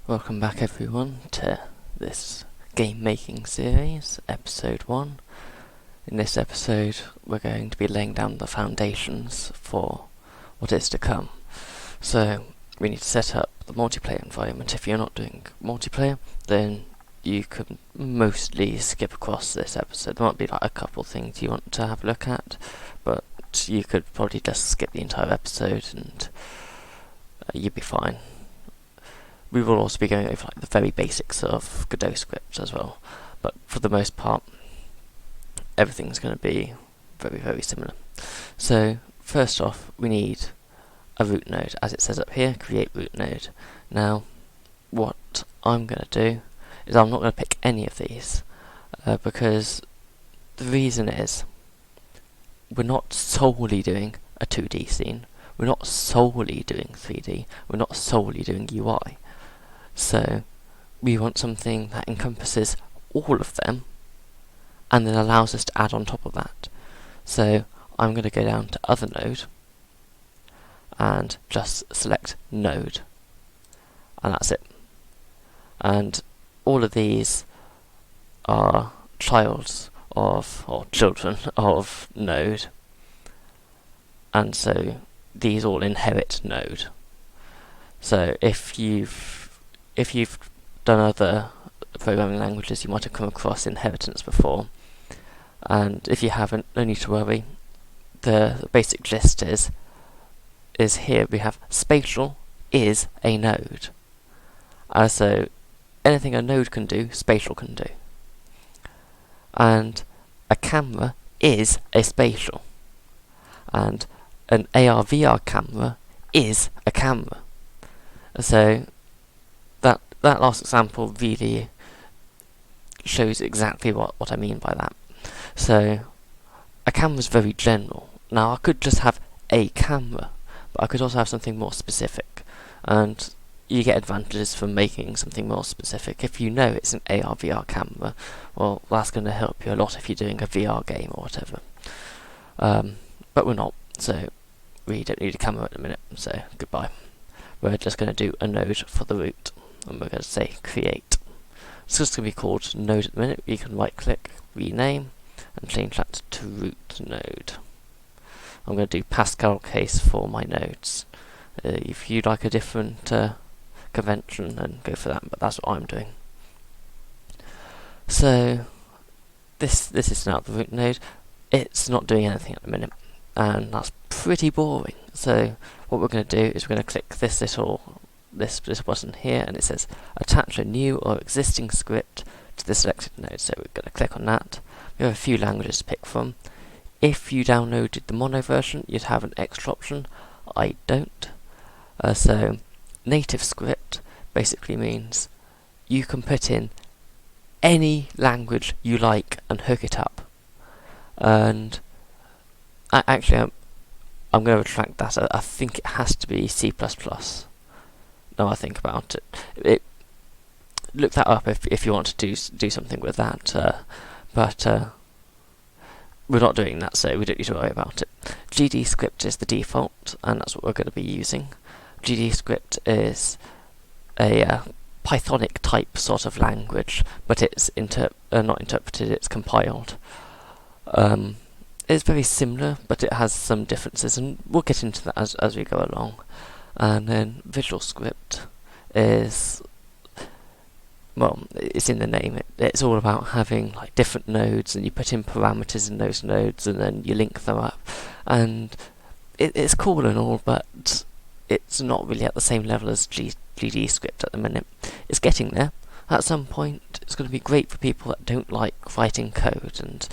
Welcome back everyone to this game making series, episode 1. In this episode we're going to be laying down the foundations for what is to come. So we need to set up the multiplayer environment. If you're not doing multiplayer, then you can mostly skip across this episode. There might be like a couple things you want to have a look at, but you could probably just skip the entire episode and you'd be fine. We will also be going over like the very basics of Godot script as well, but for the most part everything's going to be very similar. So first off, we need a root node. As it says up here, create root node. Now what I'm going to do is I'm not going to pick any of these because the reason is we're not solely doing a 2D scene, we're not solely doing 3D, we're not solely doing UI. So we want something that encompasses all of them and then allows us to add on top of that. So I'm going to go down to other node and just select node, and that's it. And all of these are childs of, or children of node, and so these all inherit node. So if you've done other programming languages, you might have come across inheritance before, and if you haven't, no need to worry. The basic gist is here we have spatial is a node. So anything a node can do, spatial can do. And a camera is a spatial, and an AR/VR camera is a camera. So that last example really shows exactly what I mean by that. So a camera is very general. Now I could just have a camera, but I could also have something more specific, and you get advantages from making something more specific. If you know it's an AR/VR camera, well, that's going to help you a lot if you're doing a VR game or whatever. But we're not, so we don't need a camera at the minute, so goodbye. We're just going to do a node for the root, and we're going to say create. It's just going to be called node at the minute. You can right click, rename, and change that to root node. I'm going to do Pascal case for my nodes. If you'd like a different convention, then go for that, but that's what I'm doing. So this is now the root node. It's not doing anything at the minute, and that's pretty boring. So what we're going to do is we're going to click this button here, and it says attach a new or existing script to the selected node. So we're going to click on that. We have a few languages to pick from. If you downloaded the mono version, you'd have an extra option. I don't. So native script basically means you can put in any language you like and hook it up. And actually, I'm going to retract that. I think it has to be C++. Now I think about it. Look that up if you want to do something with that. But we're not doing that, so we don't need to worry about it. GD script is the default, and that's what we're going to be using. GD script is a Pythonic type sort of language, but it's not interpreted, it's compiled. It's very similar, but it has some differences, and we'll get into that as we go along. And then Visual Script is, well, it's in the name. It's all about having like different nodes, and you put in parameters in those nodes, and then you link them up. And it's cool and all, but it's not really at the same level as GD script at the minute. It's getting there. At some point, it's going to be great for people that don't like writing code, and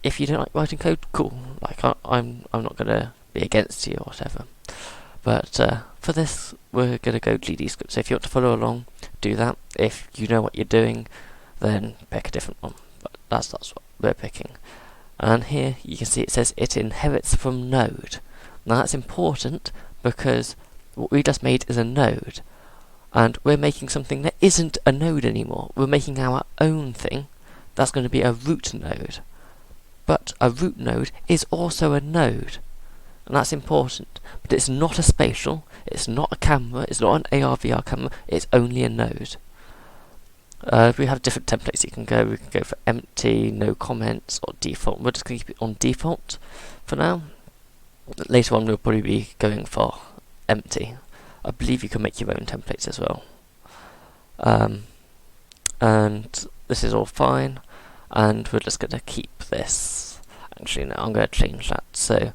if you don't like writing code, cool. Like I'm not going to be against you or whatever. But for this, we're going to go GD script. So if you want to follow along, do that. If you know what you're doing, then pick a different one. But that's what we're picking. And here you can see it says it inherits from node. Now that's important because what we just made is a node, and we're making something that isn't a node anymore. We're making our own thing. That's going to be a root node. But a root node is also a node, and that's important. But it's not a spatial, It's not a camera, it's not an AR/VR camera, it's only a node. We have different templates you can go. We can go for empty, no comments, or default. We're just going to keep it on default for now. Later on we'll probably be going for empty. I believe you can make your own templates as well. And this is all fine, and we're just going to keep this. Actually no, I'm going to change that. So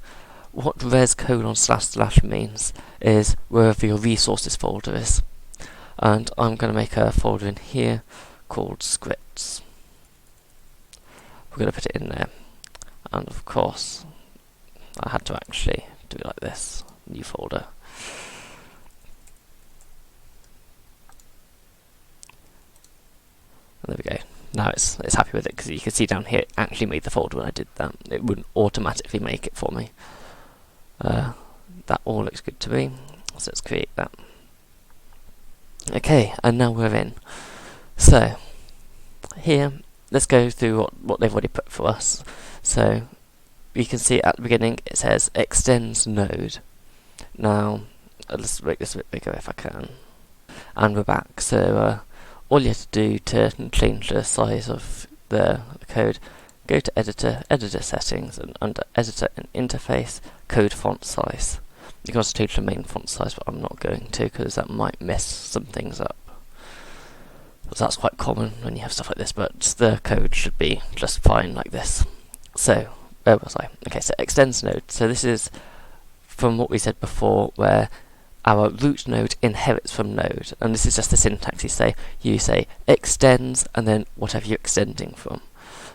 what res :/ means is wherever your resources folder is. And I'm going to make a folder in here called scripts. We're going to put it in there. And of course, I had to actually do it like this. New folder. And there we go. Now it's happy with it, because you can see down here it actually made the folder when I did that. It wouldn't automatically make it for me. That all looks good to me. So let's create that. Okay, and now we're in. So here, let's go through what they've already put for us. So you can see at the beginning it says extends node. Now let's make this a bit bigger if I can. And we're back. So all you have to do to change the size of the code, go to editor, editor settings, and under editor and interface, code font size. You can also change the main font size, but I'm not going to, because that might mess some things up. So that's quite common when you have stuff like this, but the code should be just fine like this. So, where was I? Okay, so extends node. So this is from what we said before, where our root node inherits from node, and this is just the syntax you say extends, and then whatever you're extending from.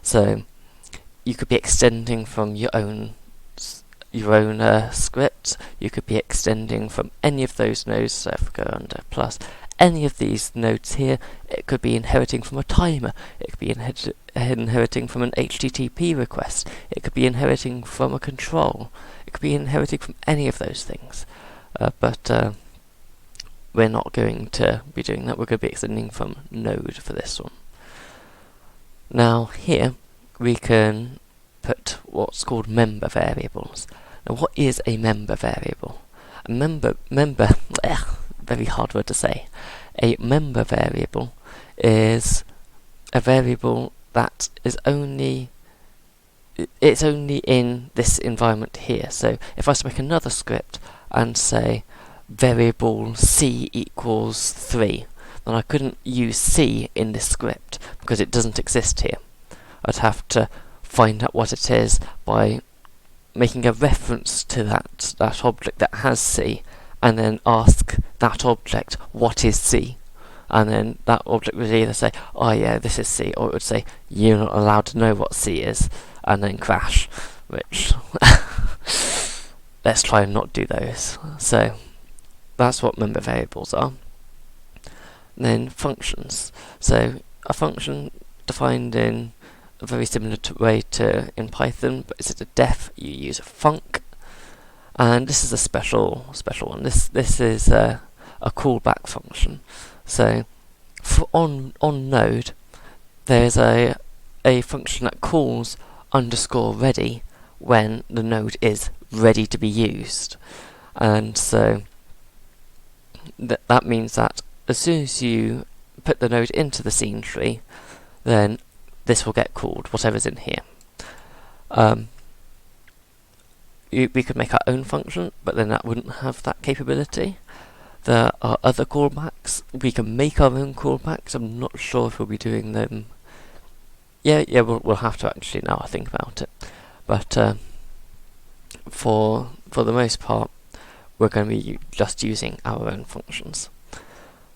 So you could be extending from your own script. You could be extending from any of those nodes. So if we go under plus, any of these nodes here, it could be inheriting from a timer, it could be inheriting from an HTTP request, it could be inheriting from a control, it could be inheriting from any of those things. But we're not going to be doing that. We're going to be extending from node for this one. Now here we can put what's called member variables. Now what is a member variable? A member very hard word to say. A member variable is a variable that is only in this environment here. So if I was to make another script and say variable c equals 3, then I couldn't use c in this script because it doesn't exist here. I'd have to find out what it is by making a reference to that object that has c, and then ask that object what is c, and then that object would either say, oh yeah, this is c, or it would say, you're not allowed to know what c is, and then crash, which let's try and not do those. So that's what member variables are. And then functions. So a function defined in a very similar way to in Python, but instead of def you use a func, and this is a special one. This is a callback function. So on node there's a function that calls _ready when the node is ready to be used, and so that means that as soon as you put the node into the scene tree, then this will get called, whatever's in here. We could make our own function, but then that wouldn't have that capability. There are other callbacks. We can make our own callbacks. I'm not sure if we'll be doing them. Yeah, we'll have to actually, now I think about it. But for the most part, we're going to be just using our own functions.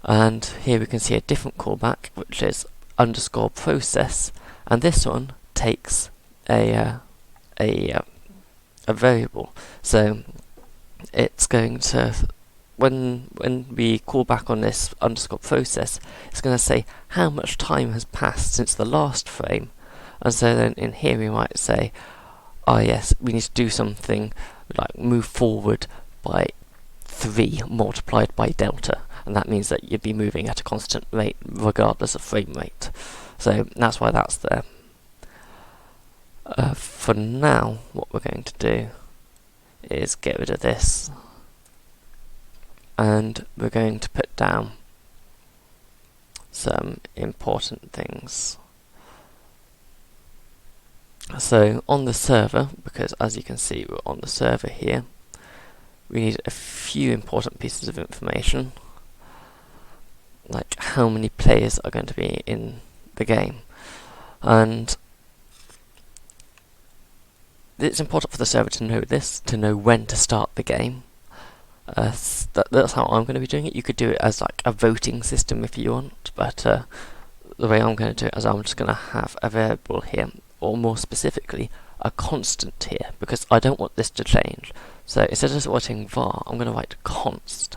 And here we can see a different callback, which is _process, and this one takes a variable. So it's going to, when we call back on this _process, it's going to say how much time has passed since the last frame. And so then in here we might say, oh yes, we need to do something like move forward by 3 multiplied by delta, and that means that you'd be moving at a constant rate regardless of frame rate. So that's why that's there. For now, what we're going to do is get rid of this. and we're going to put down some important things. So on the server, because as you can see we're on the server here, we need a few important pieces of information, like how many players are going to be in the game. And it's important for the server to know this, to know when to start the game. That's how I'm going to be doing it. You could do it as like a voting system if you want, but the way I'm going to do it is I'm just going to have a variable here, or more specifically a constant here, because I don't want this to change. So instead of writing var, I'm going to write const,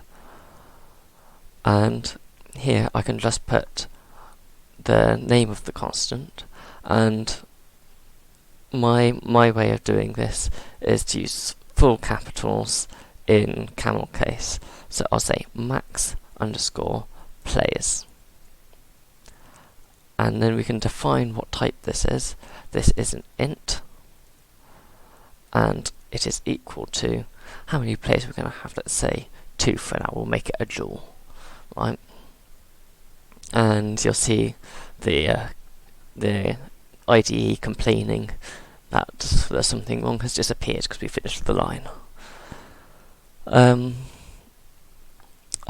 and here I can just put the name of the constant, and my way of doing this is to use full capitals in camel case. So I'll say max underscore players, and then we can define what type this is. This is an int, and it is equal to how many players we're going to have. Let's say 2 for now. We'll make it a dual, right? And you'll see the IDE complaining that there's something wrong has disappeared because we finished the line. I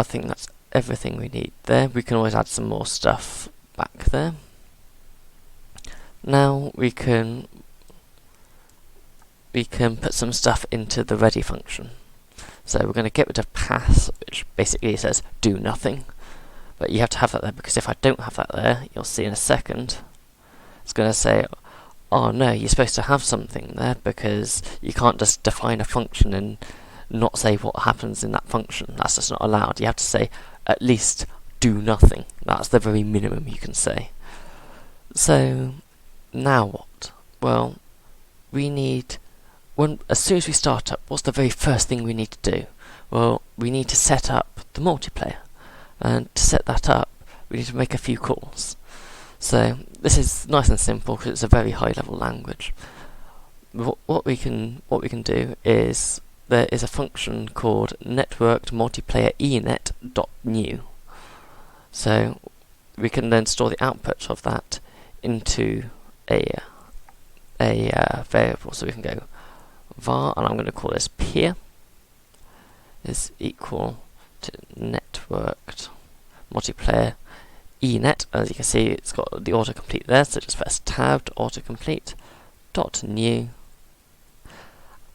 think that's everything we need there. We can always add some more stuff back there. Now we can put some stuff into the ready function. So we're going to get rid of pass, which basically says do nothing. But you have to have that there, because if I don't have that there, you'll see in a second, it's going to say, oh no, you're supposed to have something there, because you can't just define a function and not say what happens in that function. That's just not allowed. You have to say at least do nothing. That's the very minimum you can say. So now what? Well, we need, as soon as we start up, what's the very first thing we need to do? Well, we need to set up the multiplayer. And to set that up, we need to make a few calls. So this is nice and simple because it's a very high level language. What we can do is, there is a function called networked multiplayer enet.new. So we can then store the output of that into a variable. So we can go var, and I'm going to call this peer is equal to networked multiplayer enet. As you can see, it's got the autocomplete there, so just press tab to autocomplete dot new.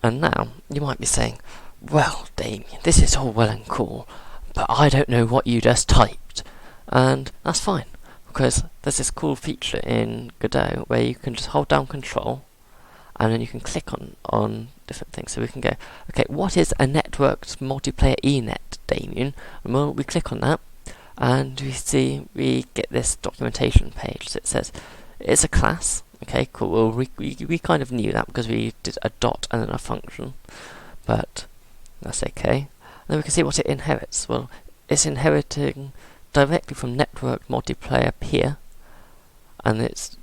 And now you might be saying, well, Damien, this is all well and cool, but I don't know what you just typed. And that's fine, because there's this cool feature in Godot where you can just hold down Control, and then you can click on different things. So we can go, okay, what is a networked multiplayer enet, Damien? And well, we click on that, and we get this documentation page that says it's a class. Okay, cool. Well, we kind of knew that because we did a dot and then a function, but that's okay. And then we can see what it inherits. Well, it's inheriting directly from network multiplayer peer, and it's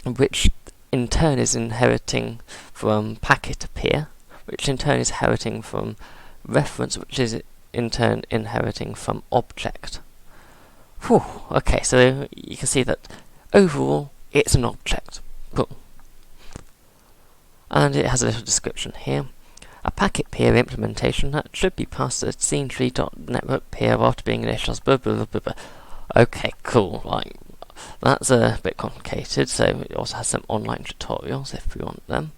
which in turn is inheriting from packet peer, which in turn is inheriting from reference, which is in turn inheriting from object. Whew. Okay, so you can see that overall, it's an object. Cool. And it has a little description here. A packet peer implementation that should be passed at scenetree.network peer after being initialized. Blah, blah, blah, blah, blah. Okay, cool. Right. That's a bit complicated, so it also has some online tutorials if we want them.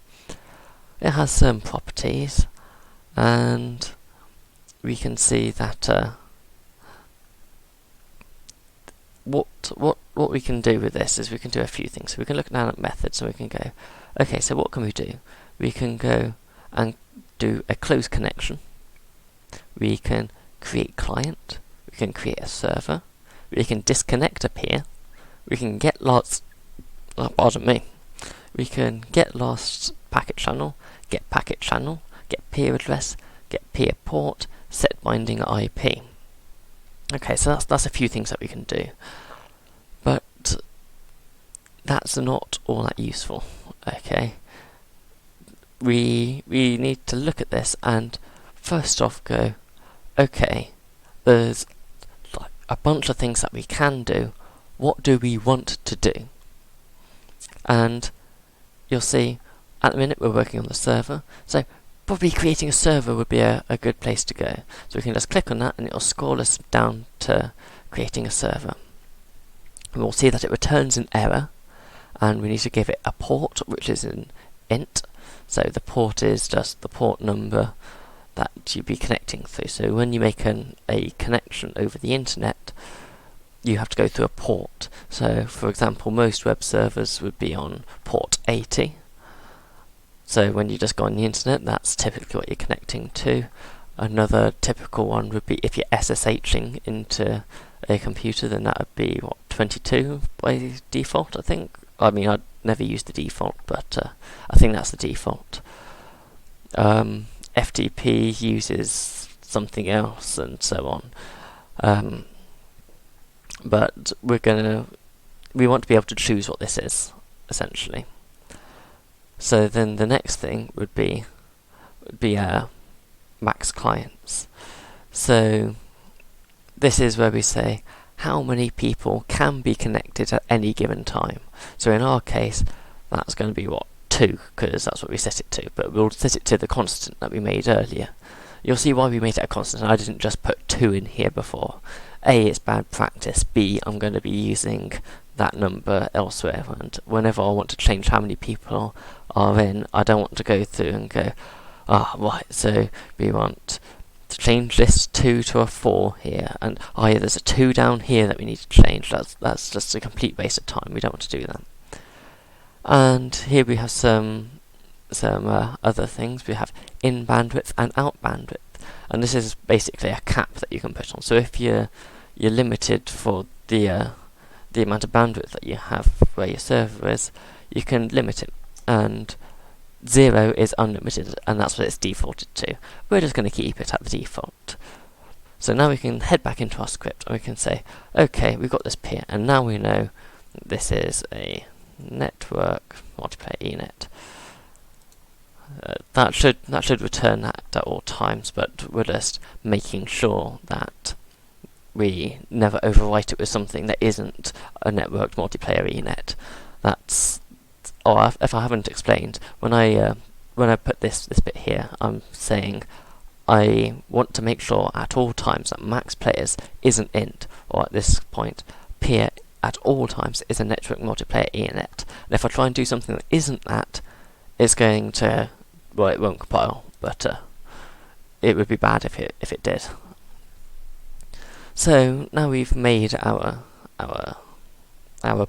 It has some properties, and we can see that what we can do with this is we can do a few things. So we can look down at methods, and we can go, okay, so what can we do? We can go and do a close connection. We can create client. We can create a server. We can disconnect a peer. We can get lost. Oh, pardon me. We can get lost packet channel, get peer address, get peer port, set binding IP. Okay, so that's a few things that we can do, but that's not all that useful. Okay, we need to look at this and first off go, okay, there's like a bunch of things that we can do. What do we want to do? And you'll see at the minute we're working on the server, so probably creating a server would be a good place to go. So we can just click on that and it'll scroll us down to creating a server. And we'll see that it returns an error, and we need to give it a port, which is an int. So the port is just the port number that you'd be connecting through. So when you make a connection over the internet, you have to go through a port. So for example, most web servers would be on port 80. So when you just go on the internet, that's typically what you're connecting to. Another typical one would be if you're SSHing into a computer, then that would be, 22 by default, I think. I mean, I'd never used the default, but I think that's the default. FTP uses something else, and so on. But we want to be able to choose what this is, essentially. So then the next thing would be max clients. So this is where we say how many people can be connected at any given time. So in our case, that's going to be 2, because that's what we set it to, but we'll set it to the constant that we made earlier. You'll see why we made it a constant. I didn't just put 2 in here before. A, it's bad practice. B, I'm going to be using that number elsewhere, and whenever I want to change how many people are in, I don't want to go through and go, right, so we want to change this 2 to a 4 here, and yeah, there's a 2 down here that we need to change. That's just a complete waste of time. We don't want to do that. And here we have some other things. We have in bandwidth and out bandwidth, and this is basically a cap that you can put on. So if you're limited for the amount of bandwidth that you have where your server is, you can limit it, and 0 is unlimited, and that's what it's defaulted to. We're just going to keep it at the default. So now we can head back into our script and we can say, okay, we've got this peer, and now we know this is a network multiplayer enet. That should return that at all times, but we're just making sure that we never overwrite it with something that isn't a networked multiplayer enet. If I haven't explained, when I put this bit here, I'm saying I want to make sure at all times that max players isn't int, or at this point, peer at all times is a network multiplayer enet. And if I try and do something that isn't that, it's going to, well, it won't compile, but it would be bad if it did. So now we've made our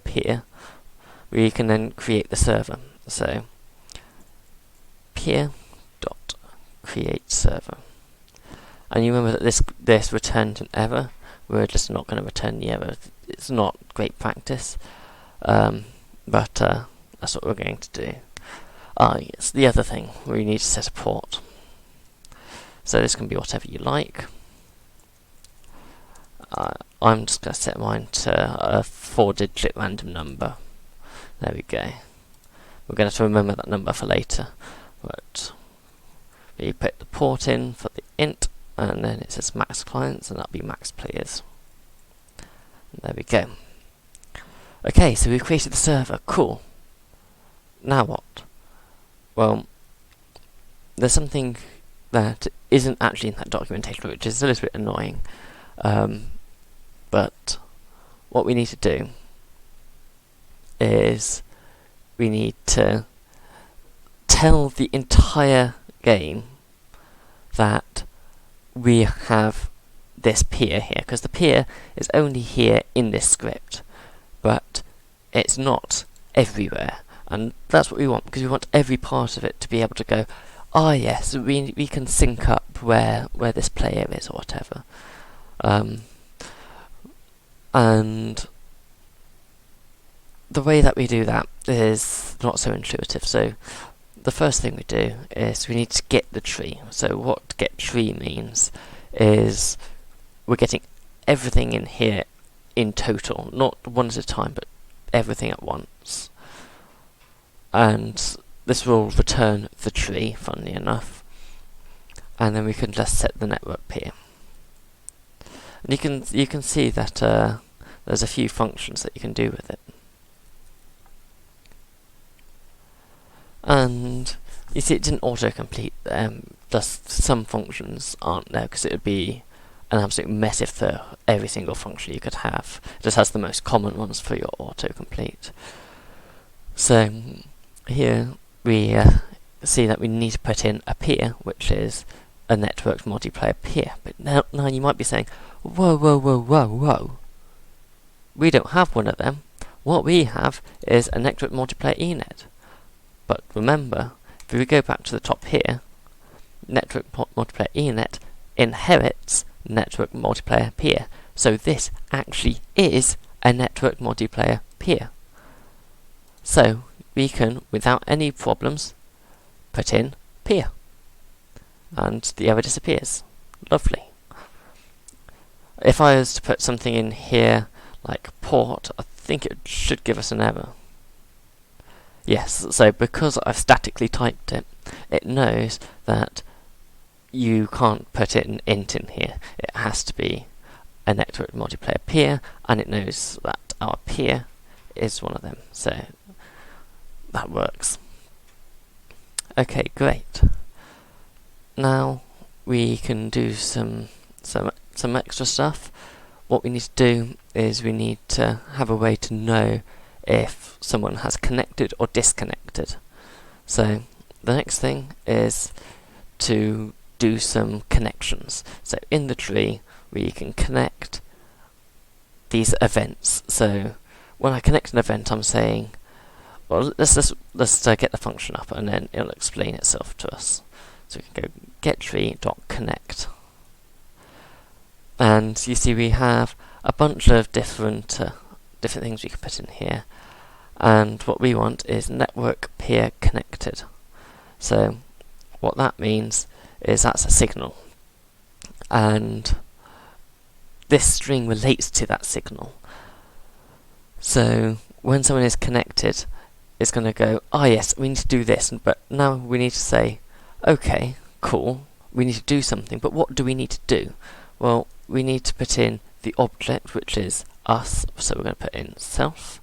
peer, we can then create the server. So peer dot create server, and you remember that this returned an error. We're just not going to return the error. It's not great practice, but that's what we're going to do. Yes, the other thing, we need to set a port. So this can be whatever you like. I'm just going to set mine to a 4-digit random number. There we go. We're going to have to remember that number for later. But we put the port in for the int, and then it says max clients, and that'll be max players. And there we go. Okay, so we've created the server. Cool. Now what? Well, there's something that isn't actually in that documentation, which is a little bit annoying. But what we need to do is we need to tell the entire game that we have this peer here, because the peer is only here in this script, but it's not everywhere, and that's what we want, because we want every part of it to be able to go, yes, we can sync up where this player is or whatever. And the way that we do that is not so intuitive. So the first thing we do is we need to get the tree. So what get tree means is we're getting everything in here in total, not one at a time, but everything at once. And this will return the tree, funnily enough. and then we can just set the network peer. And you can see that there's a few functions that you can do with it. And you see it didn't autocomplete just some functions aren't there because it would be an absolute mess if every single function you could have. It just has the most common ones for your autocomplete. So here we see that we need to put in a peer, which is a networked multiplayer peer. But now you might be saying, whoa, whoa, whoa, whoa, whoa. We don't have one of them. What we have is a networked multiplayer ENet. But remember, if we go back to the top here, network multiplayer ENet inherits network multiplayer peer. So this actually is a network multiplayer peer. So we can, without any problems, put in peer. And the error disappears. Lovely. If I was to put something in here like port, I think it should give us an error. Yes, so because I've statically typed it, it knows that you can't put it an int in here. It has to be a network multiplayer peer, and it knows that our peer is one of them. So that works. Okay, great. Now we can do some extra stuff. What we need to do is we need to have a way to know if someone has connected or disconnected. So the next thing is to do some connections. So in the tree we can connect these events. So when I connect an event, I'm saying, well, let's get the function up and then it'll explain itself to us. So we can go getTree.connect. And you see we have a bunch of different things we can put in here. And what we want is network peer connected. So what that means is that's a signal. And this string relates to that signal. So when someone is connected, it's going to go, oh yes, we need to do this, but now we need to say, okay, cool, we need to do something, but what do we need to do? Well, we need to put in the object, which is us, so we're going to put in self,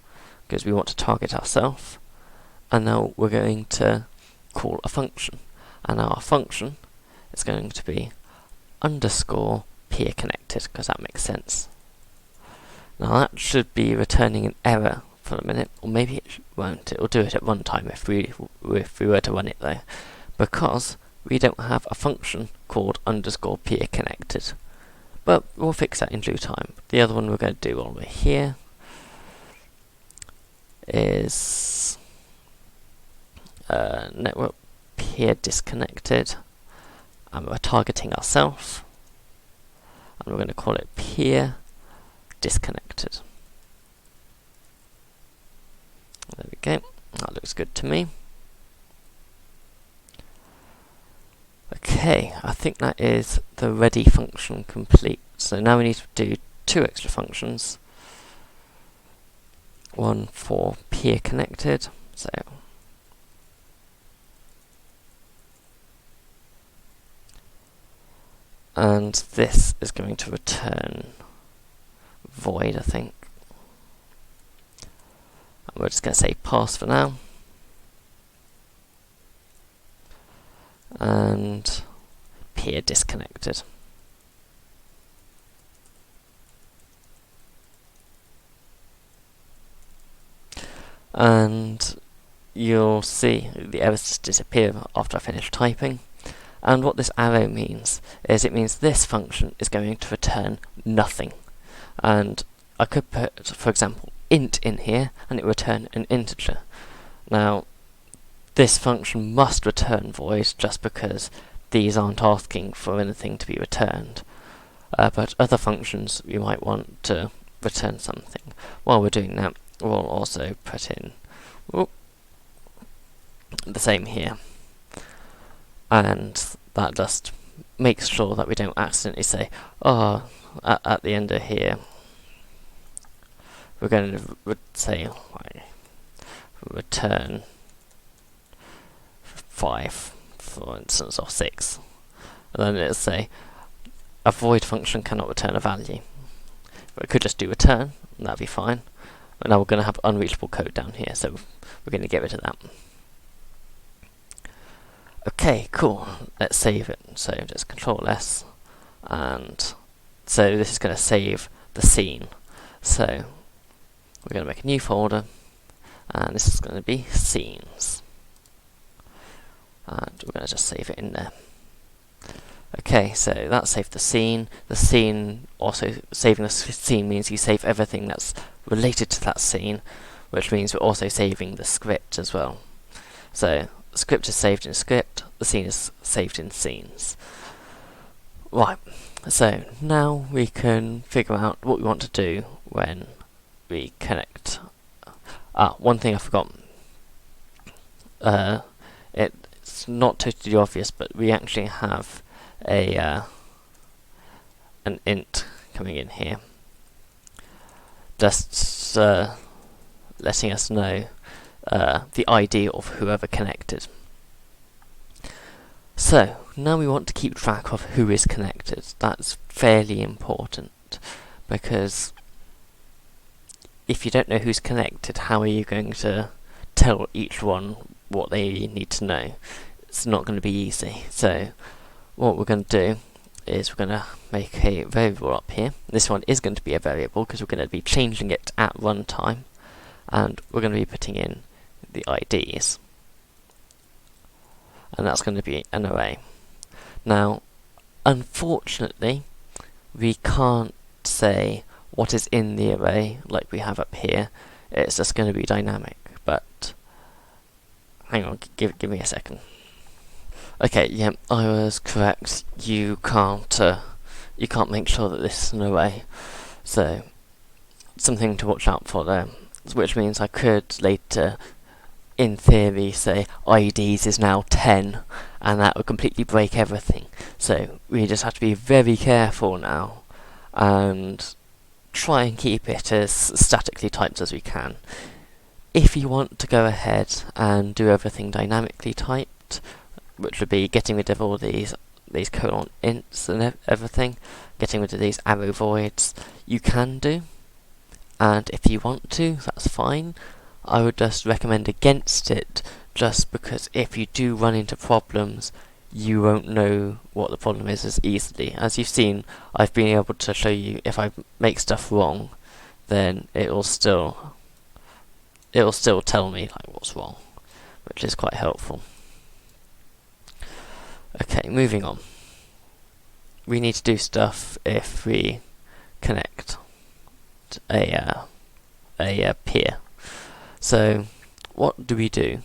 because we want to target ourselves, and now we're going to call a function, and our function is going to be underscore peer connected, because that makes sense. Now that should be returning an error for a minute, or maybe it won't. It'll do it at runtime if we were to run it though, because we don't have a function called underscore peer connected. But we'll fix that in due time. The other one we're going to do all the way here is network peer disconnected, and we're targeting ourselves, and we're going to call it peer disconnected. There we go. That looks good to me. Okay, I think that is the ready function complete. So now we need to do two extra functions. One for peer connected. So and this is going to return void, I think. And we're just going to say pass for now. And peer disconnected. And you'll see the errors disappear after I finish typing. And what this arrow means is it means this function is going to return nothing. And I could put, for example, int in here, and it would return an integer. Now, this function must return void just because these aren't asking for anything to be returned. But other functions, you might want to return something. While we're doing that, we'll also put in the same here. And that just makes sure that we don't accidentally say, oh, at the end of here, we're going to say, return 5, for instance, or 6. and then it'll say a void function cannot return a value. But it could just do return, and that'd be fine. But now we're going to have unreachable code down here, so we're going to get rid of that. Okay, cool. Let's save it. So just Control S, and so this is going to save the scene. So we're going to make a new folder, and this is going to be scenes, and we're going to just save it in there. Okay, so that saved the scene. The scene, also saving the scene means you save everything that's related to that scene, which means we're also saving the script as well. So the script is saved in script, the scene is saved in scenes. Right, so now we can figure out what we want to do when we connect. One thing I forgot. It's not totally obvious, but we actually have an int coming in here, just letting us know the ID of whoever connected. So now we want to keep track of who is connected. That's fairly important, because if you don't know who's connected, how are you going to tell each one what they need to know? It's not going to be easy. So what we're going to do is we're going to make a variable up here. This one is going to be a variable because we're going to be changing it at runtime, and we're going to be putting in the IDs, and that's going to be an array. Now, unfortunately, we can't say what is in the array like we have up here. It's just going to be dynamic, but hang on, give me a second. Okay, yeah, I was correct. You can't make sure that this is an array. So something to watch out for there. Which means I could later, in theory, say IDs is now 10, and that would completely break everything. So we just have to be very careful now, and try and keep it as statically typed as we can. If you want to go ahead and do everything dynamically typed, which would be getting rid of all these colon ints and everything, getting rid of these arrow voids, you can do, and if you want to, that's fine. I would just recommend against it, just because if you do run into problems, you won't know what the problem is as easily. As you've seen, I've been able to show you if I make stuff wrong, then it will still tell me like what's wrong, which is quite helpful. Okay, moving on. We need to do stuff if we connect a peer. So what do we do?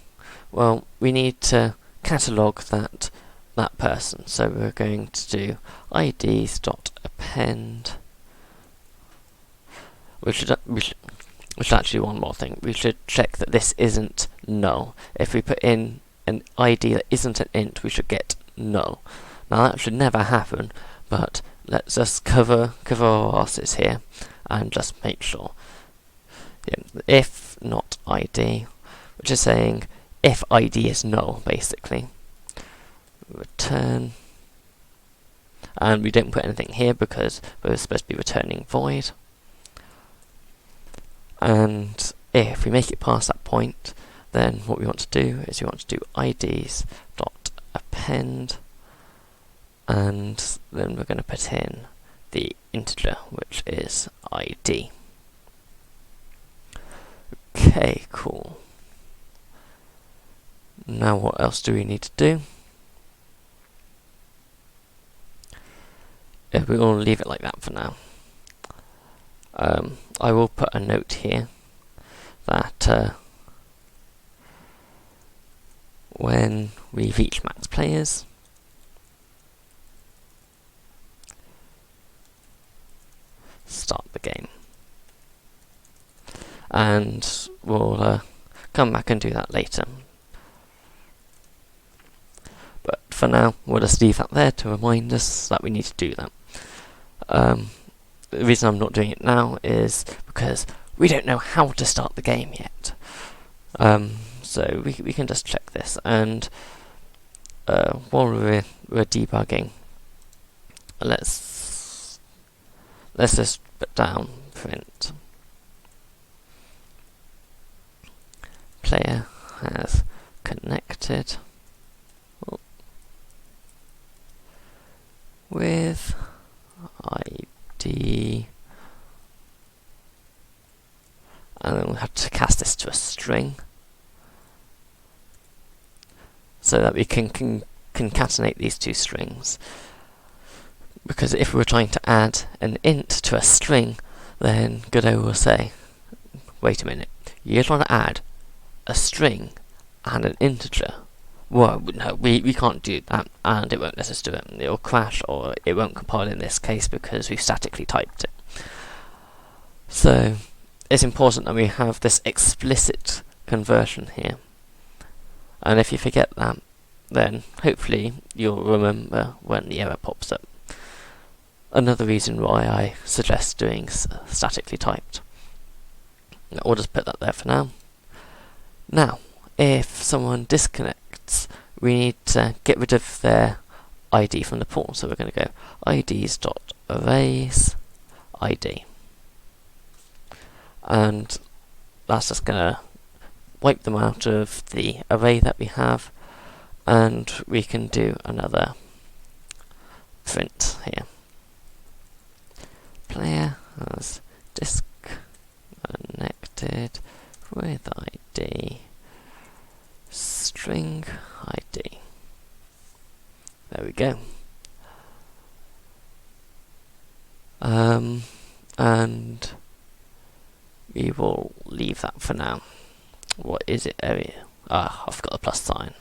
Well, we need to catalog that person. So we're going to do ids.append. We should actually one more thing. We should check that this isn't null. If we put in an ID that isn't an int, we should get null. Now that should never happen, but let's just cover our asses here and just make sure. Yeah, if not ID, which is saying if ID is null, basically. Return, and we don't put anything here because we're supposed to be returning void. And if we make it past that point, then what we want to do is we want to do ids.append, and then we're going to put in the integer, which is ID. Okay, cool. Now what else do we need to do? We will leave it like that for now. I will put a note here that when we reach max players, start the game. And we'll come back and do that later. But for now, we'll just leave that there to remind us that we need to do that. The reason I'm not doing it now is because we don't know how to start the game yet. So we can just check this, and while we're debugging, let's just put down print player has connected with ID, and then we'll have to cast this to a string so that we can concatenate these two strings. Because if we were trying to add an int to a string, then Godot will say, wait a minute, you're trying to add a string and an integer. Well, no, we can't do that, and it won't let us do it. It'll crash, or it won't compile in this case because we've statically typed it. So it's important that we have this explicit conversion here. And if you forget that, then hopefully you'll remember when the error pops up. Another reason why I suggest doing statically typed. We'll just put that there for now. Now, if someone disconnects, we need to get rid of their ID from the pool. So we're going to go IDs.arrays ID. And that's just going to wipe them out of the array that we have. And we can do another print here. Player has disconnected with ID string ID. There we go. And we will leave that for now. What is it? Area? Ah, I've got a plus sign.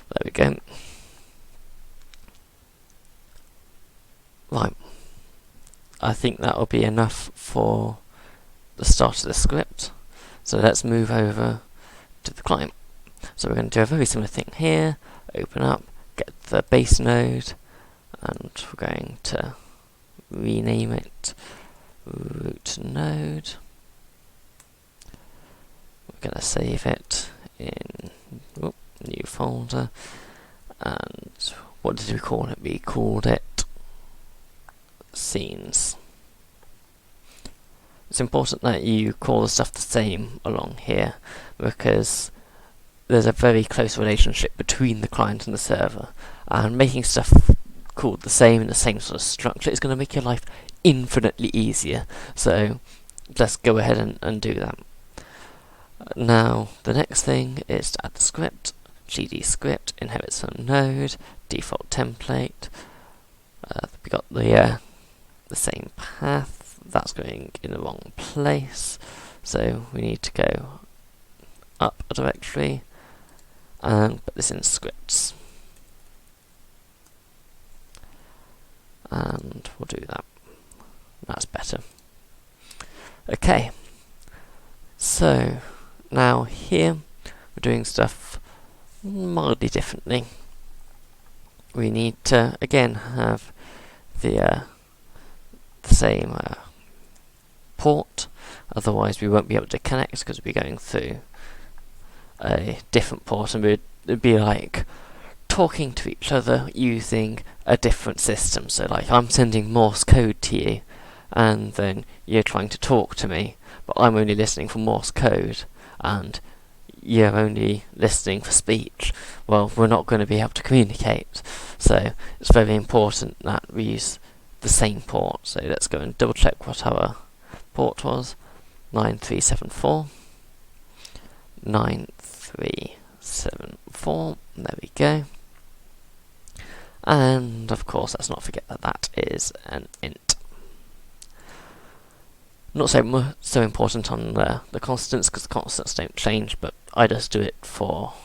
There we go. Right. I think that will be enough for the start of the script. So let's move over to the client. So we're going to do a very similar thing here. Open up, get the base node, and we're going to rename it root node. We're going to save it in new folder. And what did we call it? We called it scenes. It's important that you call the stuff the same along here, because there's a very close relationship between the client and the server, and making stuff called the same in the same sort of structure is going to make your life infinitely easier. So let's go ahead and do that. Now the next thing is to add the script. GD script inherits from node, default template. We got the same path. That's going in the wrong place, so we need to go up a directory and put this in scripts, and we'll do that. That's better. Okay, so now here we're doing stuff mildly differently. We need to again have the same port, otherwise we won't be able to connect because we'll be going through a different port, and it'd be like talking to each other using a different system. So like I'm sending Morse code to you, and then you're trying to talk to me, but I'm only listening for Morse code, and you're only listening for speech. Well, we're not going to be able to communicate. So it's very important that we use the same port. So let's go and double check what our port was. 9374. 9374. There we go. And of course, let's not forget that that is an int. Not so important on the constants, because the constants don't change, but I just do it for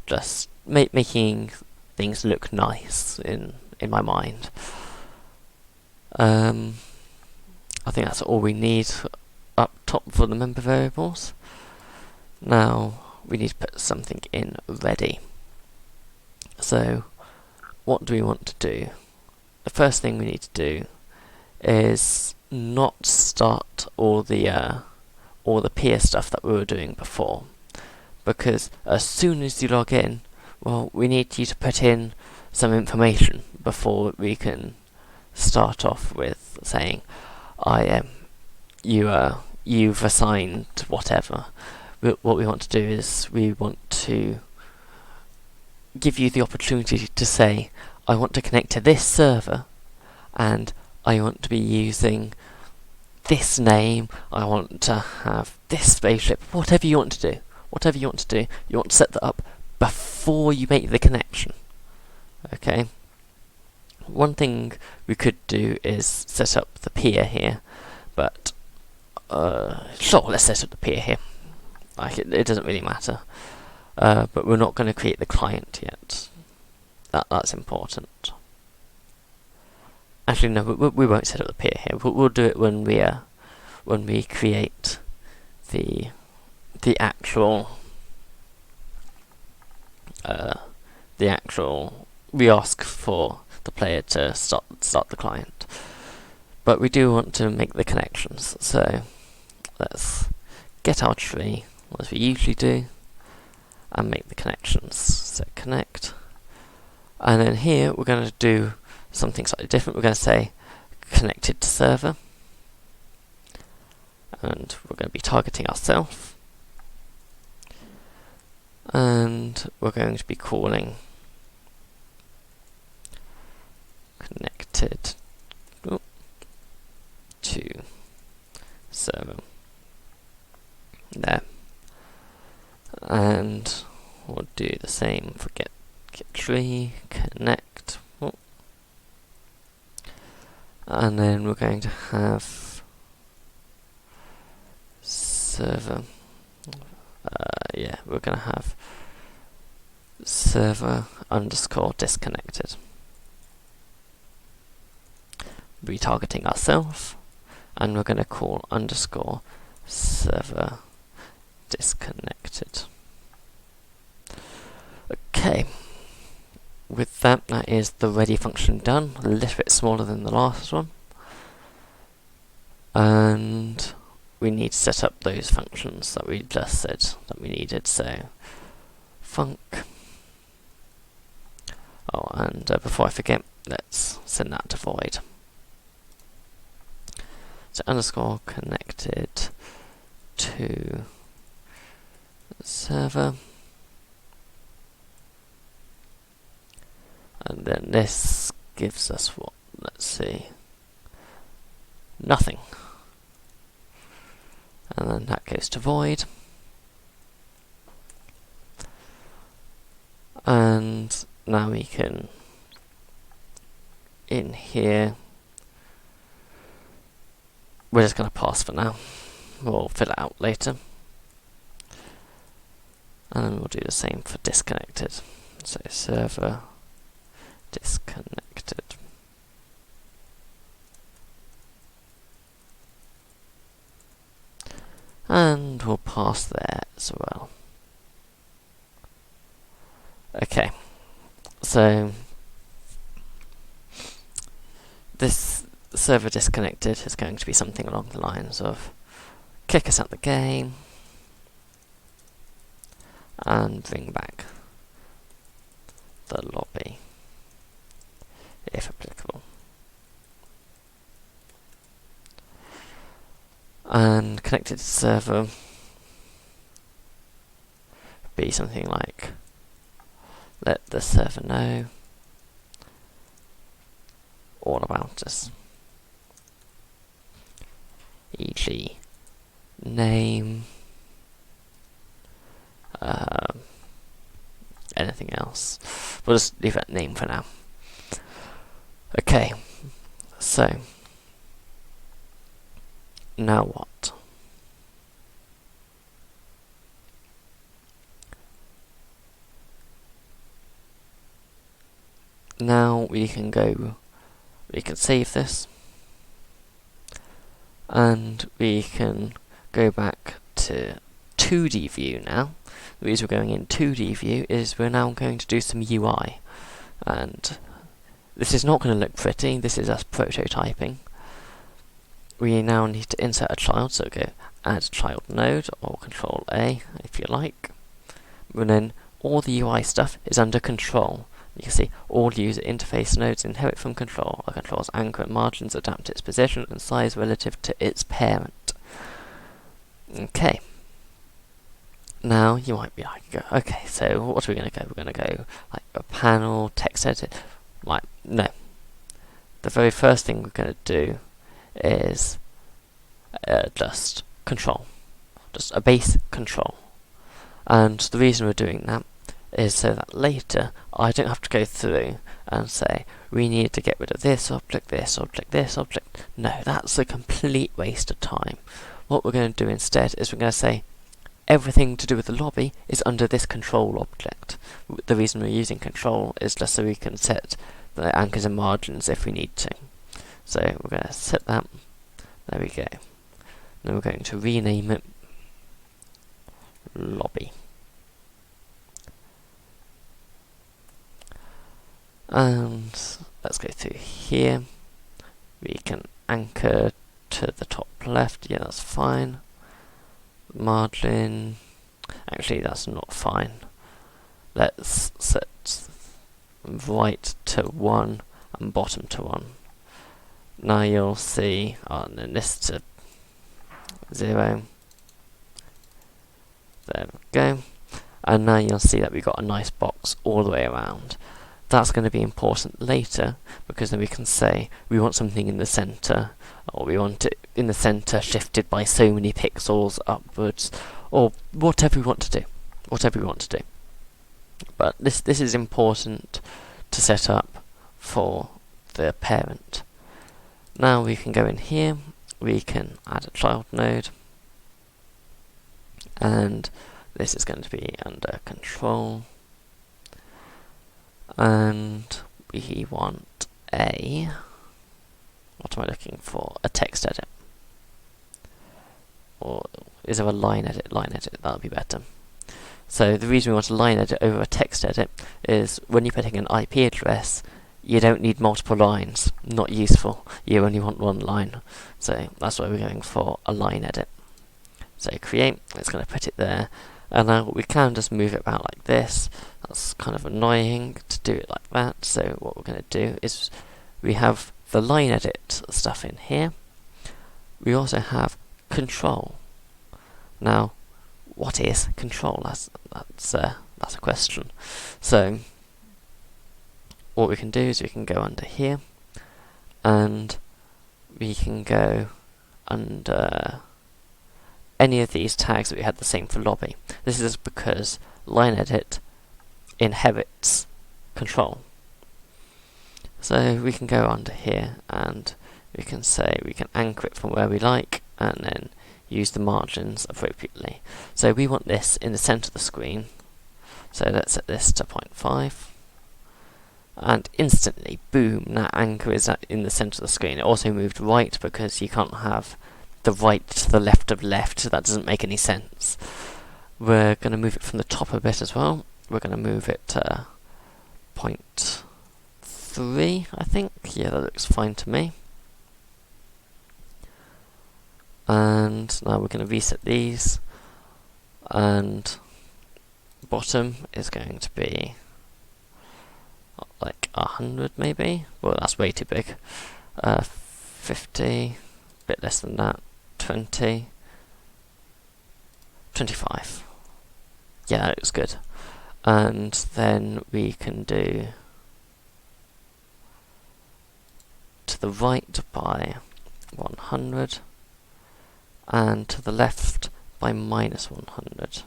just making things look nice in my mind. I think that's all we need up top for the member variables. Now we need to put something in ready. So what do we want to do? The first thing we need to do is not start all the peer stuff that we were doing before, because as soon as you log in, well, we need you to put in some information, before we can start off with saying, you've assigned whatever. What we want to do is we want to give you the opportunity to say, I want to connect to this server, and I want to be using this name, I want to have this spaceship, whatever you want to do. Whatever you want to do, you want to set that up before you make the connection. Okay? One thing we could do is set up the peer here, but sure, let's set up the peer here. Like it doesn't really matter. But we're not going to create the client yet. That's important. Actually, no, we won't set up the peer here. We'll do it when we create the actual we ask for the player to start the client. But we do want to make the connections, so let's get our tree, as we usually do, and make the connections. So connect. And then here we're going to do something slightly different. We're going to say connected to server. And we're going to be targeting ourselves. And we're going to be calling connected to server. There. And we'll do the same for get tree, connect. And then we're going to have server. We're going to have server underscore disconnected. Retargeting ourselves, and we're going to call underscore server disconnected. Okay, with that is the ready function done, a little bit smaller than the last one. And we need to set up those functions that we just said that we needed, so func. Oh, and before I forget, let's send that to void. So underscore connected to server. And then this gives us what? Let's see. Nothing. And then that goes to void. And now we can, in here, we're just going to pass for now. We'll fill it out later. And then we'll do the same for disconnected. So server disconnected. And we'll pass there as well. Okay, so this server disconnected is going to be something along the lines of kick us out the game and bring back the lobby, if applicable. And connected to server be something like let the server know all about us, e.g. name, anything else. We'll just leave that name for now. Okay, so now what? Now we can save this, and we can go back to 2D view now. The reason we're going in 2D view is we're now going to do some UI, and this is not going to look pretty. This is us prototyping. We now need to insert a child, so go add child node or Control A if you like. And then all the UI stuff is under control. you can see all user interface nodes inherit from control. A control's anchor and margins adapt its position and size relative to its parent. Okay. Now you might be like, okay, so what are we going to go? We're going to go like a panel, text edit. Right, no. The very first thing we're going to do is just control. Just a base control. And the reason we're doing that is so that later I don't have to go through and say, we need to get rid of this object, this object, this object. No, that's a complete waste of time. What we're going to do instead is we're going to say, everything to do with the lobby is under this control object. The reason we're using control is just so we can set the anchors and margins if we need to. So we're going to set that. There we go. Then we're going to rename it lobby. And let's go through here. We can anchor to the top left. Yeah, that's fine. Margin. Actually, that's not fine. Let's set right to 1 and bottom to 1. Now you'll see, and then this to 0. There we go. And now you'll see that we've got a nice box all the way around. That's going to be important later, because then we can say we want something in the center, or we want it in the center shifted by so many pixels upwards, or whatever we want to do. Whatever we want to do. But this is important to set up for the parent. Now we can go in here, we can add a child node, and this is going to be under control, and we want a, what am I looking for? A text edit. Or is there a line edit? Line edit, that'll be better. So the reason we want a line edit over a text edit is when you're putting an IP address, you don't need multiple lines. Not useful. You only want one line. So that's why we're going for a line edit. So create, it's going to put it there. And now we can just move it about like this. That's kind of annoying to do it like that. So what we're going to do is we have the line edit stuff in here. We also have control. Now, what is control? That's a question. So what we can do is we can go under here, and we can go under any of these tags that we had the same for lobby. This is because line edit inherits control. So we can go under here and we can say we can anchor it from where we like and then use the margins appropriately. So we want this in the center of the screen. So let's set this to 0.5. And instantly, boom, that anchor is in the center of the screen. It also moved right because you can't have the right to the left of left. That doesn't make any sense. We're going to move it from the top a bit as well. We're going to move it to 0.3, I think. Yeah, that looks fine to me. And now we're going to reset these. And bottom is going to be like 100 maybe. Well, that's way too big. 50, a bit less than that. 20, 25. Yeah, that looks good. And then we can do to the right by 100 and to the left by minus 100.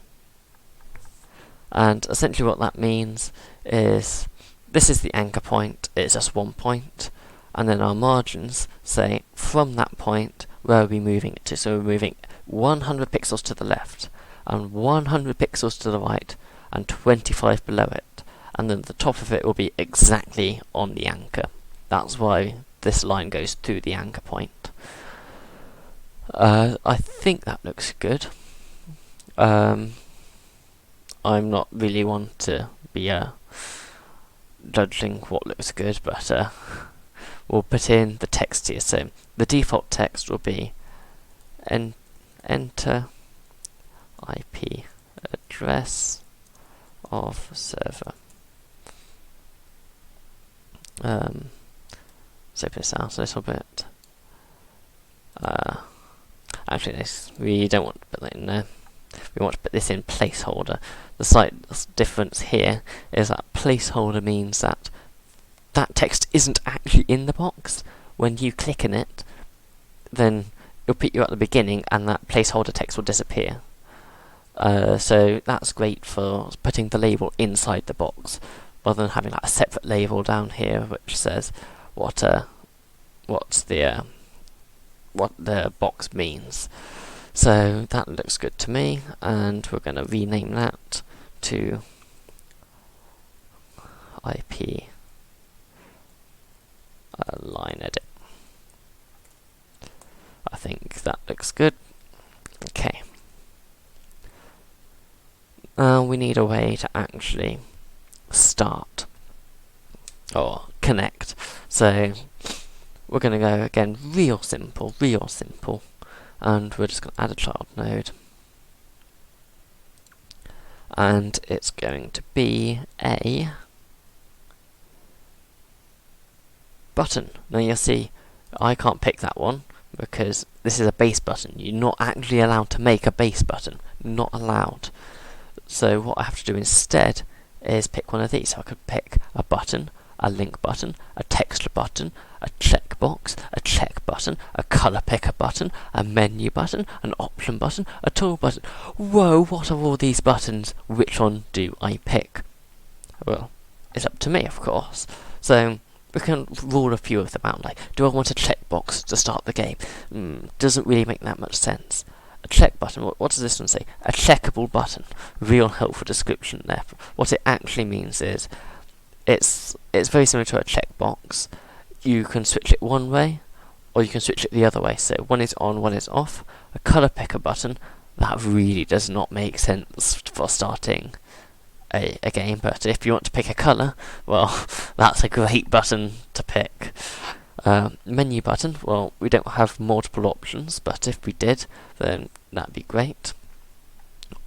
And essentially what that means is this is the anchor point, it's just 1 point, and then our margins say from that point where are we moving it to. So we're moving 100 pixels to the left and 100 pixels to the right and 25 below it, and then the top of it will be exactly on the anchor. That's why this line goes through the anchor point. I think that looks good. I'm not really one to be judging what looks good, but we'll put in the text here. So the default text will be enter IP address of server. Zip this out a little bit. Actually, we don't want to put that in there. We want to put this in placeholder. The slight difference here is that placeholder means that that text isn't actually in the box. When you click on it, then it'll put you at the beginning and that placeholder text will disappear. So that's great for putting the label inside the box, rather than having like a separate label down here which says what the box means. So that looks good to me, and we're going to rename that to IP line edit. I think that looks good. Okay. Now we need a way to actually start or connect. So we're going to go again real simple, and we're just going to add a child node. And it's going to be a button. Now you'll see I can't pick that one because this is a base button. You're not actually allowed to make a base button. Not allowed. So what I have to do instead is pick one of these. So I could pick a button, a link button, a text button, a checkbox, a check button, a color picker button, a menu button, an option button, a tool button. Whoa, what are all these buttons? Which one do I pick? Well, it's up to me, of course. So we can rule a few of them out, like, do I want a checkbox to start the game? Doesn't really make that much sense. A check button, what does this one say? A checkable button. Real helpful description there. What it actually means is, it's very similar to a checkbox. You can switch it one way, or you can switch it the other way. So one is on, one is off. A color picker button, that really does not make sense for starting a game, but if you want to pick a color, well, that's a great button to pick. Menu button, well, we don't have multiple options, but if we did, then that'd be great.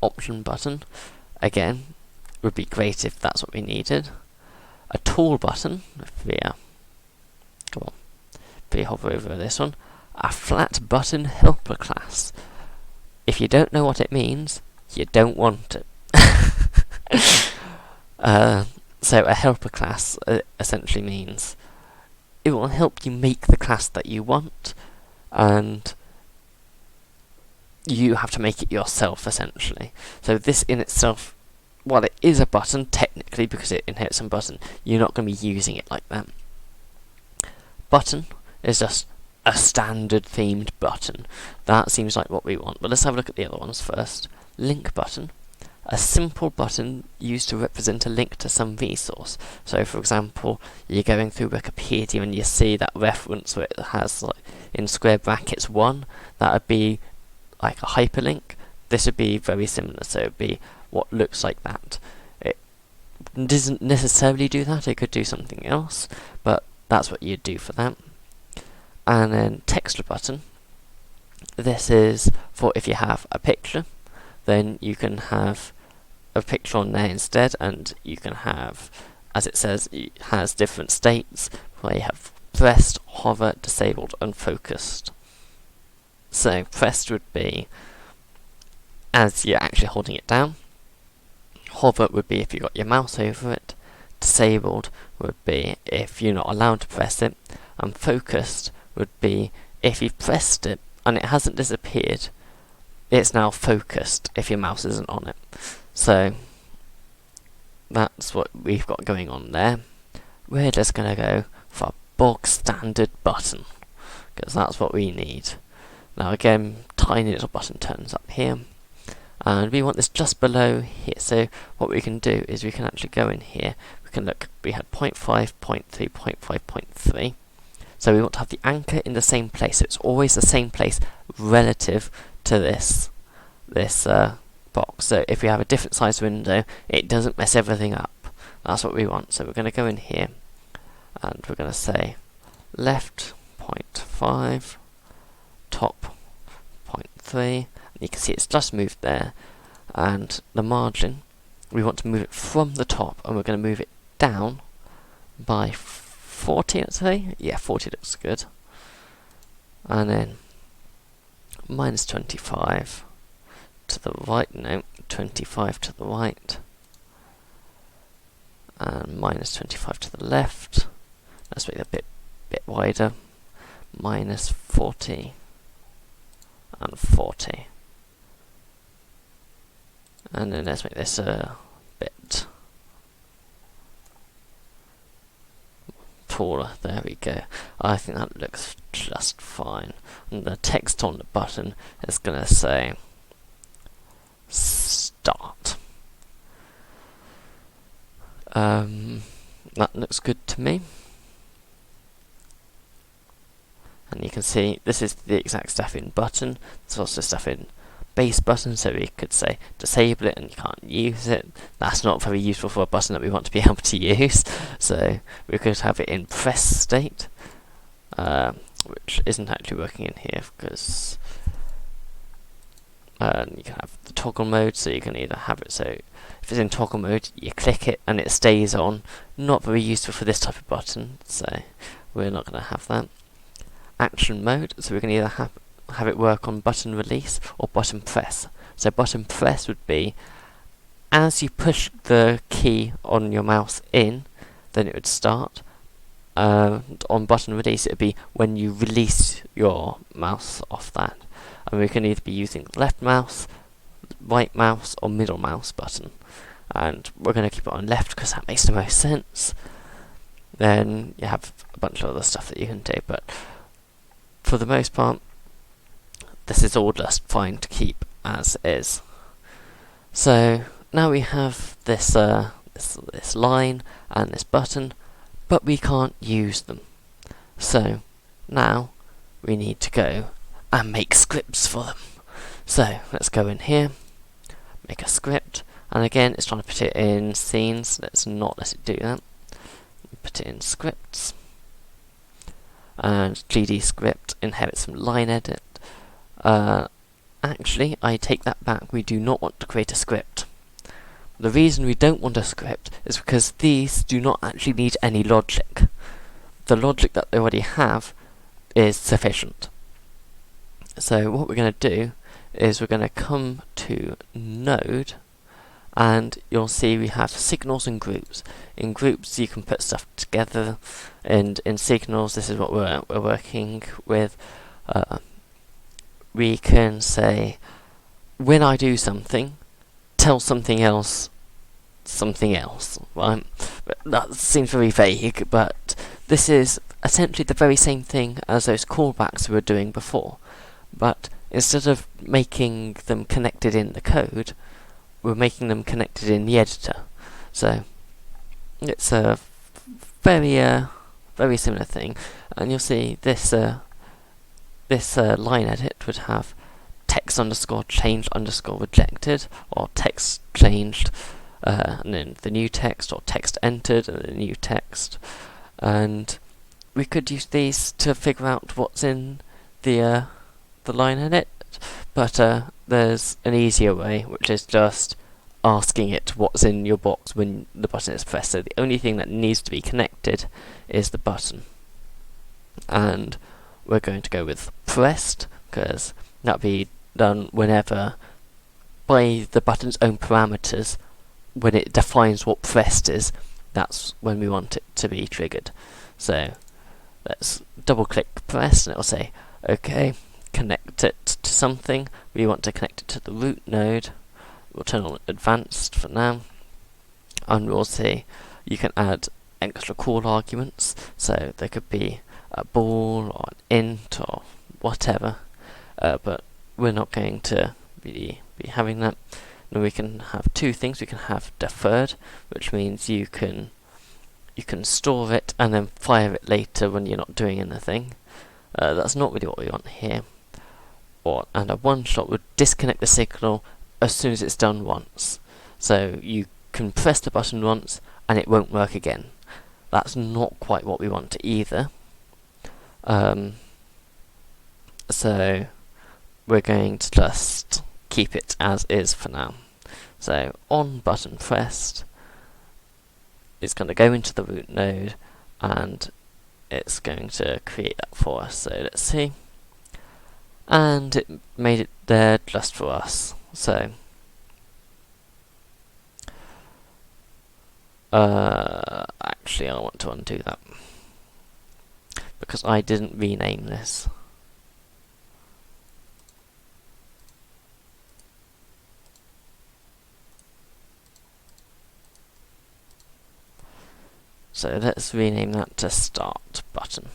Option button, again, would be great if that's what we needed. A tool button, if we hover over this one. A flat button helper class. If you don't know what it means, you don't want it. So a helper class essentially means it will help you make the class that you want, and you have to make it yourself, essentially. So this in itself, while it is a button, technically, because it inherits some button, you're not going to be using it like that. Button is just a standard themed button. That seems like what we want, but let's have a look at the other ones first. Link button. A simple button used to represent a link to some resource. So, for example, you're going through Wikipedia and you see that reference where it has, like, in square brackets 1, that would be like a hyperlink. This would be very similar, so it would be what looks like that. It doesn't necessarily do that, it could do something else, but that's what you'd do for that. And then text button. This is for if you have a picture, then you can have a picture on there instead, and you can have, as it says, it has different states where you have pressed, hover, disabled, and focused. So pressed would be as you're actually holding it down. Hover would be if you got your mouse over it. Disabled would be if you're not allowed to press it. And focused would be if you've pressed it and it hasn't disappeared, it's now focused if your mouse isn't on it. So that's what we've got going on there. We're just going to go for a bog standard button, because that's what we need. Now again, tiny little button turns up here, and we want this just below here. So what we can do is we can actually go in here. We can look, we had 0.5, 0.3, 0.5, 0.3. So we want to have the anchor in the same place. So it's always the same place relative to this box. So if we have a different size window, it doesn't mess everything up. That's what we want. So we're going to go in here, and we're going to say left 0.5, top 0.3. And you can see it's just moved there. And the margin, we want to move it from the top, and we're going to move it down by 40, let's say. Yeah, 40 looks good. And then minus 25 to the right, no, 25 to the right. And minus 25 to the left. Let's make it a bit wider. Minus 40 and 40. And then let's make this a bit taller. There we go. I think that looks just fine. And the text on the button is going to say start. That looks good to me. And you can see this is the exact stuff in button. There's also stuff in base button, so we could say disable it and you can't use it. That's not very useful for a button that we want to be able to use. So we could have it in press state, which isn't actually working in here because you can have the toggle mode, so you can either have it so if it's in toggle mode you click it and it stays on. Not very useful for this type of button, so we're not going to have that. Action mode, so we can either have it work on button release or button press. So button press would be as you push the key on your mouse in, then it would start. On button release, it would be when you release your mouse off that. And we can either be using left mouse, right mouse, or middle mouse button. And we're going to keep it on left because that makes the most sense. Then you have a bunch of other stuff that you can do, but for the most part, this is all just fine to keep as is. So now we have this this line and this button, but we can't use them. So now we need to go and make scripts for them. So let's go in here, make a script, and again it's trying to put it in scenes. Let's not let it do that. Put it in scripts. And GD script inherits from line edit. Actually, I take that back. We do not want to create a script. The reason we don't want a script is because these do not actually need any logic. The logic that they already have is sufficient. So what we're going to do is we're going to come to node, and you'll see we have signals and groups. In groups you can put stuff together, and in signals this is what we're working with. We can say, when I do something, tell something else, right? But that seems very vague, but this is essentially the very same thing as those callbacks we were doing before. But instead of making them connected in the code, we're making them connected in the editor. So it's a very similar thing, and you'll see this line edit would have text underscore changed underscore rejected, or text changed and then the new text, or text entered and the new text. And we could use these to figure out what's in the line edit, but there's an easier way, which is just asking it what's in your box when the button is pressed. So the only thing that needs to be connected is the button, and we're going to go with pressed because that'll be done whenever, by the button's own parameters, when it defines what pressed is, that's when we want it to be triggered. So let's double click pressed and it'll say okay, connect it to something. We want to connect it to the root node. We'll turn on advanced for now, and we'll see you can add extra call arguments, so there could be a bool or an int or whatever, but we're not going to be having that. And we can have two things. We can have deferred, which means you can store it and then fire it later when you're not doing anything. That's not really what we want here. And a one shot would disconnect the signal as soon as it's done once. So you can press the button once and it won't work again. That's not quite what we want either. So we're going to just keep it as is for now. So on button pressed, it's going to go into the root node, and it's going to create that for us. So let's see. And it made it there just for us. So actually I want to undo that because I didn't rename this. So let's rename that to Start Button.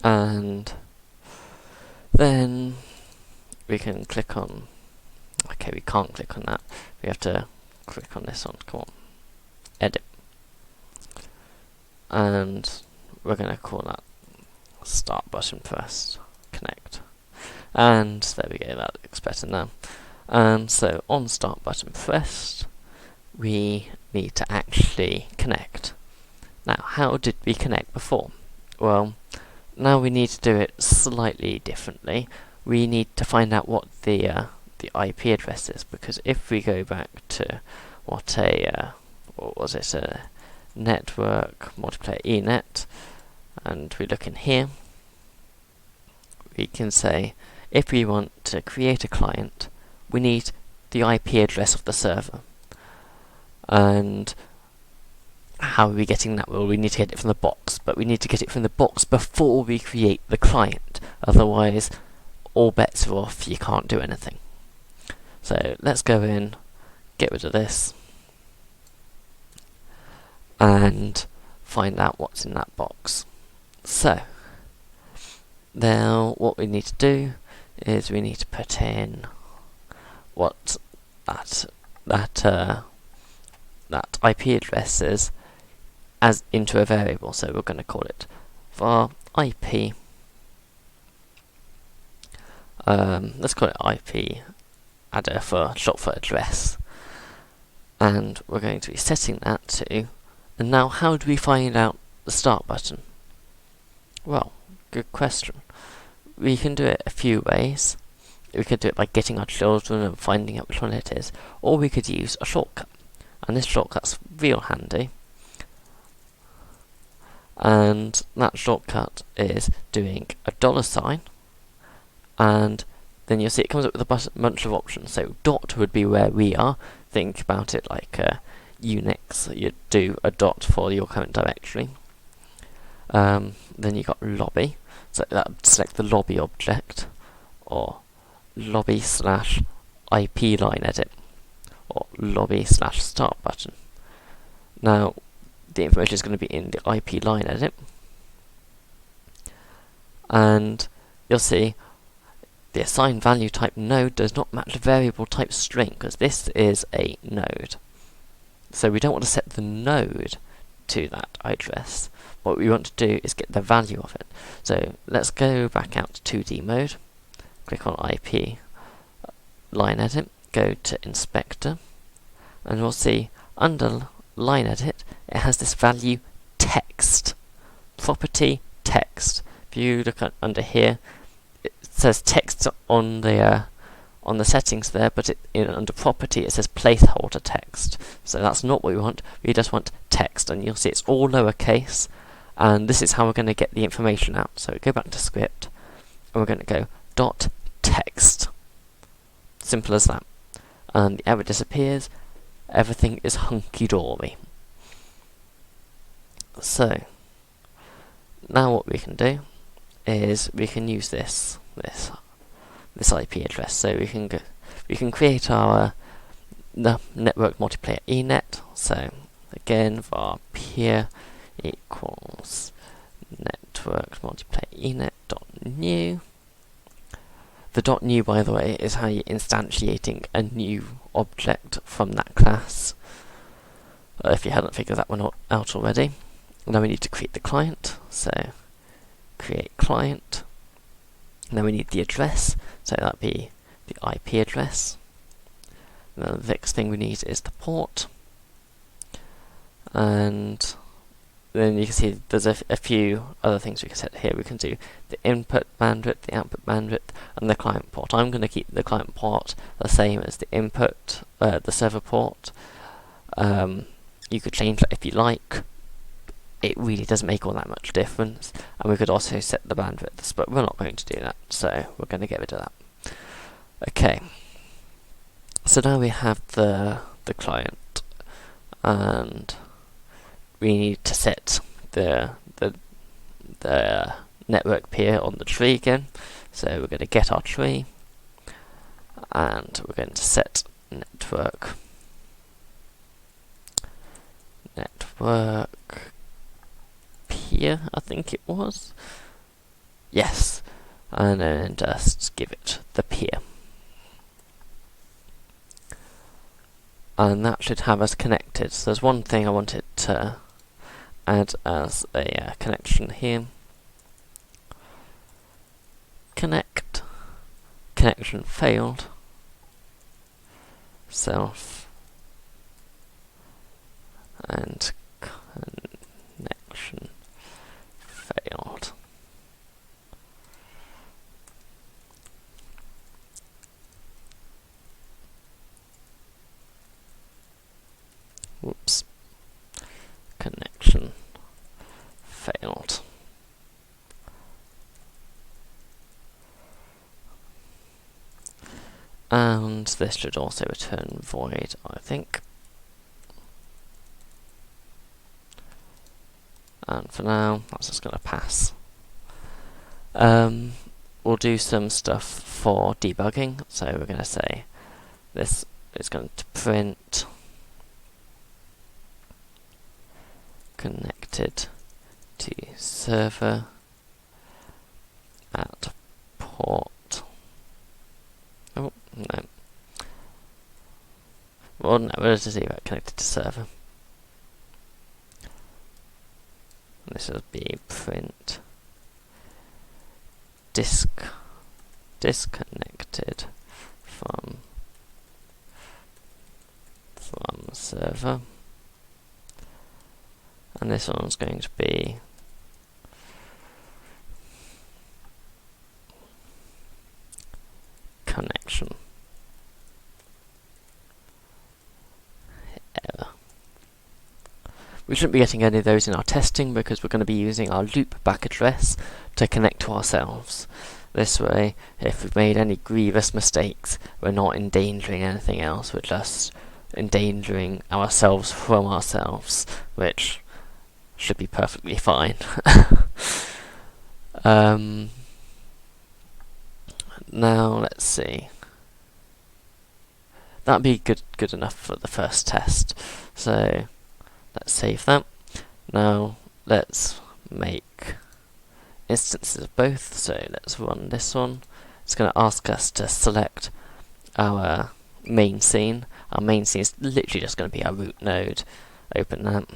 And then we can click on, okay, we can't click on that. We have to click on this one, come on, Edit. And we're going to call that Start Button Pressed, Connect. And there we go, that looks better now. And so on Start Button Pressed, we need to actually connect. Now, how did we connect before? Well, now we need to do it slightly differently. We need to find out what the IP address is, because if we go back to what was it, a network multiplayer enet, and we look in here, we can say if we want to create a client, we need the IP address of the server. And how are we getting that? Well, we need to get it from the box, but we need to get it from the box before we create the client. Otherwise, all bets are off, you can't do anything. So let's go in, get rid of this, and find out what's in that box. So now what we need to do is we need to put in what that IP address is as into a variable. So we're going to call it var IP. Let's call it IP adder for short for address, and we're going to be setting that to. And now, how do we find out the start button? Well, good question. We can do it a few ways. We could do it by getting our children and finding out which one it is, or we could use a shortcut. And this shortcut's real handy. And that shortcut is doing a $, and then you'll see it comes up with a bunch of options. So dot would be where we are. Think about it like Unix. You'd do a dot for your current directory. Then you got lobby. So that would select the lobby object, or lobby / IP line edit, or lobby / start button. Now, the information is going to be in the IP line edit, and you'll see the assigned value type node does not match the variable type string, because this is a node. So we don't want to set the node to that address. What we want to do is get the value of it. So let's go back out to 2D mode, click on IP line edit, go to inspector, and we'll see under line edit it has this value text, property text. If you look at under here, it says text on the settings there, but under property it says placeholder text. So that's not what we want. We just want text, and you'll see it's all lowercase. And this is how we're going to get the information out. So go back to script, and we're going to go dot text. Simple as that. And the error disappears. Everything is hunky-dory. So now what we can do is we can use this IP address. So we can create the network multiplayer enet. So again, var peer equals network multiplayer enet dot new. The dot new, by the way, is how you're instantiating a new object from that class. If you hadn't figured that one out already. Now we need to create the client. So create client. Then we need the address. So that'd be the IP address. And then the next thing we need is the port. And then you can see there's a few other things we can set here. We can do the input bandwidth, the output bandwidth, and the client port. I'm going to keep the client port the same as the input, the server port. You could change that if you like. It really doesn't make all that much difference. And we could also set the bandwidths, but we're not going to do that, so we're going to get rid of that. Okay. So now we have the client, and we need to set the network peer on the tree again. So we're going to get our tree, and we're going to set network peer, I think it was. Yes, and then just give it the peer. And that should have us connected. So there's one thing I wanted to add as a connection here. Connection failed. Self and connection failed. Whoops. Connection failed. And this should also return void, I think. And for now, that's just going to pass. We'll do some stuff for debugging. So we're going to say this is going to print connected to server at port. Oh, no. Well, no, we'll just leave it connected to server. This will be print disconnected from server, and this one's going to be connection error. We shouldn't be getting any of those in our testing because we're going to be using our loop back address to connect to ourselves. This way, if we've made any grievous mistakes, we're not endangering anything else, we're just endangering ourselves from ourselves, which should be perfectly fine. Now, let's see. That'd be good enough for the first test. So let's save that. Now let's make instances of both. So let's run this one. It's going to ask us to select our main scene. Our main scene is literally just going to be our root node. Open that.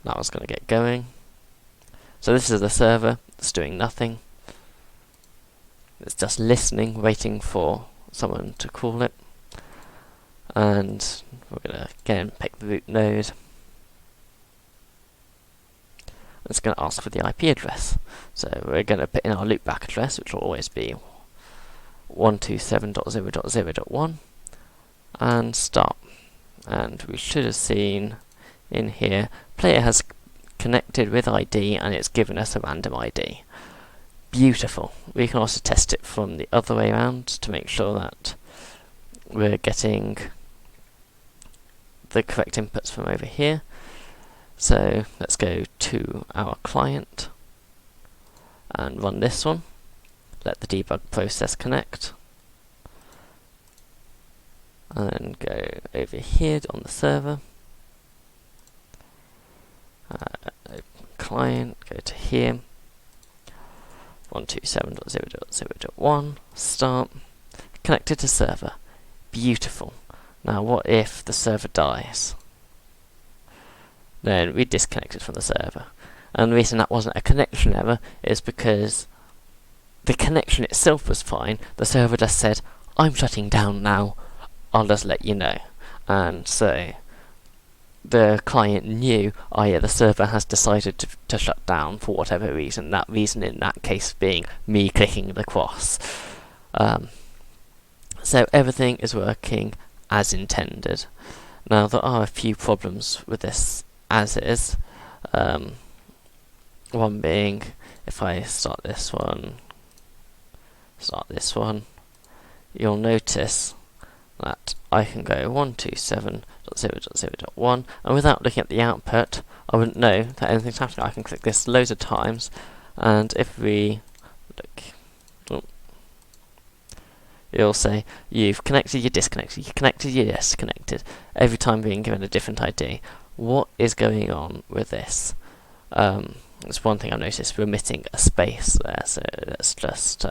That was going to get going. So this is the server. It's doing nothing. It's just listening, waiting for someone to call it. And we're going to again pick the root node. It's going to ask for the IP address. So we're going to put in our loopback address, which will always be 127.0.0.1, and start. And we should have seen in here, player has connected with ID and it's given us a random ID. Beautiful. We can also test it from the other way around to make sure that we're getting the correct inputs from over here. So let's go to our client and run this one. Let the debug process connect. And then go over here on the server. Client, go to here. 127.0.0.1, start. Connected to server. Beautiful. Now what if the server dies? Then we disconnected from the server. And the reason that wasn't a connection error is because the connection itself was fine. The server just said, I'm shutting down now, I'll just let you know. And so the client knew, oh yeah, the server has decided to shut down for whatever reason. That reason in that case being me clicking the cross. So everything is working as intended. Now there are a few problems with this as is. One being, if I start this one, you'll notice that I can go 127.0.0.1, and without looking at the output, I wouldn't know that anything's happening. I can click this loads of times, and if we look, it'll say you've connected, you're disconnected, you're connected, you're disconnected, every time being given a different ID. What is going on with this? It's one thing I've noticed, we're omitting a space there, so let's just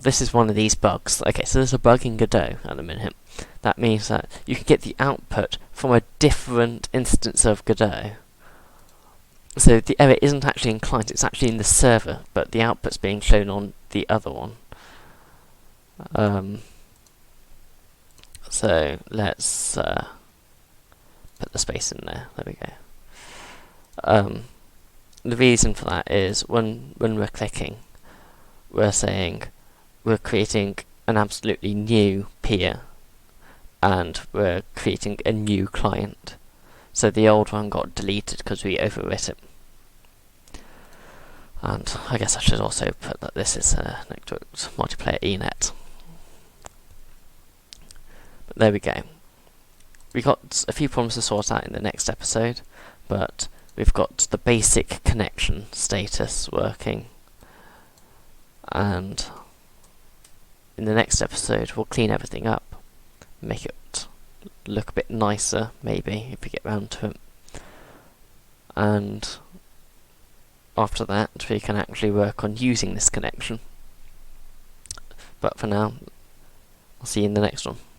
this is one of these bugs. Okay, so there's a bug in Godot at the minute. That means that you can get the output from a different instance of Godot. So the error isn't actually in client, it's actually in the server, but the output's being shown on the other one. So let's put the space in there. There we go. The reason for that is when we're clicking, we're saying we're creating an absolutely new peer, and we're creating a new client. So the old one got deleted because we overwrit it. And I guess I should also put that this is a networked multiplayer eNet. But there we go. We got a few problems to sort out in the next episode, but we've got the basic connection status working. And in the next episode, we'll clean everything up, make it look a bit nicer, maybe, if we get round to it. And after that, we can actually work on using this connection. But for now, I'll see you in the next one.